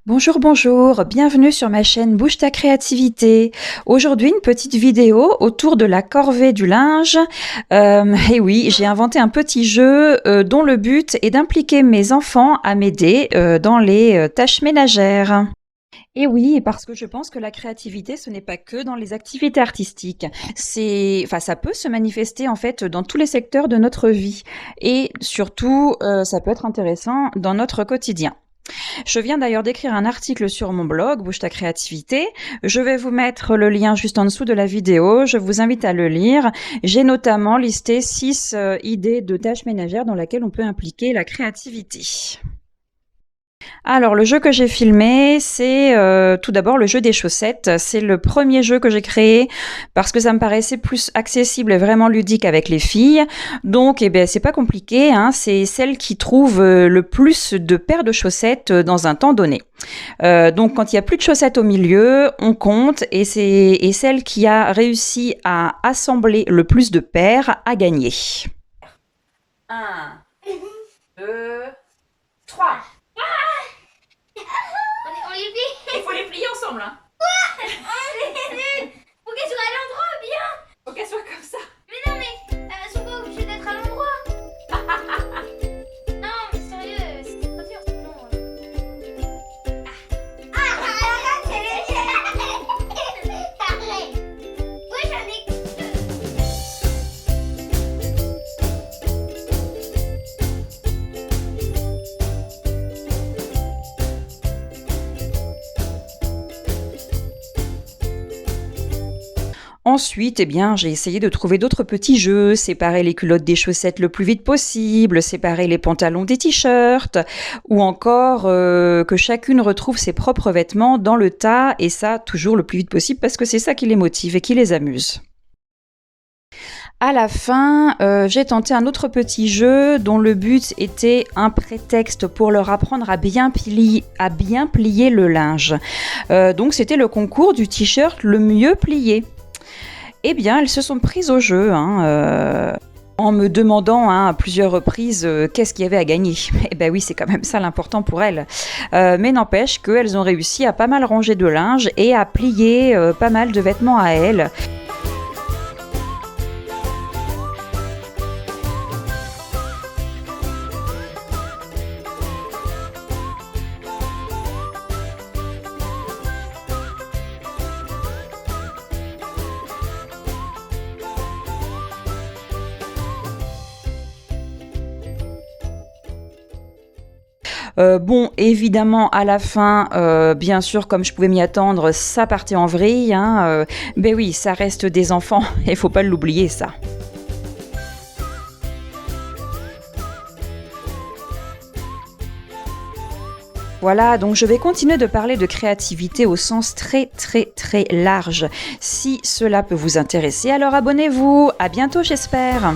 Bonjour, bonjour, bienvenue sur ma chaîne Bouge ta créativité. Aujourd'hui, une petite vidéo autour de la corvée du linge. Et oui, j'ai inventé un petit jeu dont le but est d'impliquer mes enfants à m'aider dans les tâches ménagères. Et oui, parce que je pense que la créativité, ce n'est pas que dans les activités artistiques. Ça peut se manifester en fait dans tous les secteurs de notre vie. Et surtout, ça peut être intéressant dans notre quotidien. Je viens d'ailleurs d'écrire un article sur mon blog, Bouge ta créativité. Je vais vous mettre le lien juste en dessous de la vidéo. Je vous invite à le lire. J'ai notamment listé 6 idées de tâches ménagères dans lesquelles on peut impliquer la créativité. Alors, le jeu que j'ai filmé, c'est tout d'abord le jeu des chaussettes. C'est le premier jeu que j'ai créé parce que ça me paraissait plus accessible et vraiment ludique avec les filles. Donc, c'est pas compliqué, hein, c'est celle qui trouve le plus de paires de chaussettes dans un temps donné. Donc, quand il y a plus de chaussettes au milieu, on compte et celle qui a réussi à assembler le plus de paires a gagné. 1, 2, 3. On les plie. Il faut les plier ensemble, hein. Faut qu'elles soient à l'endroit bien. Faut qu'elles soient comme ça. Mais non mais elles sont pas obligées d'être à l'endroit. Non mais sérieux, c'est pas sûr sinon. Arrête. Ouais j'en ai Ensuite, j'ai essayé de trouver d'autres petits jeux, séparer les culottes des chaussettes le plus vite possible, séparer les pantalons des t-shirts, ou encore que chacune retrouve ses propres vêtements dans le tas, et ça toujours le plus vite possible parce que c'est ça qui les motive et qui les amuse. À la fin, j'ai tenté un autre petit jeu dont le but était un prétexte pour leur apprendre à bien plier le linge. Donc c'était le concours du t-shirt le mieux plié. Eh bien, elles se sont prises au jeu, en me demandant à plusieurs reprises qu'est-ce qu'il y avait à gagner. Eh bien oui, c'est quand même ça l'important pour elles. Mais n'empêche qu'elles ont réussi à pas mal ranger de linge et à plier pas mal de vêtements à elles. Bon, évidemment, à la fin, bien sûr, comme je pouvais m'y attendre, ça partait en vrille. Ben oui, ça reste des enfants, il faut pas l'oublier, ça. Voilà, donc je vais continuer de parler de créativité au sens très très très large. Si cela peut vous intéresser, alors abonnez-vous. À bientôt, j'espère.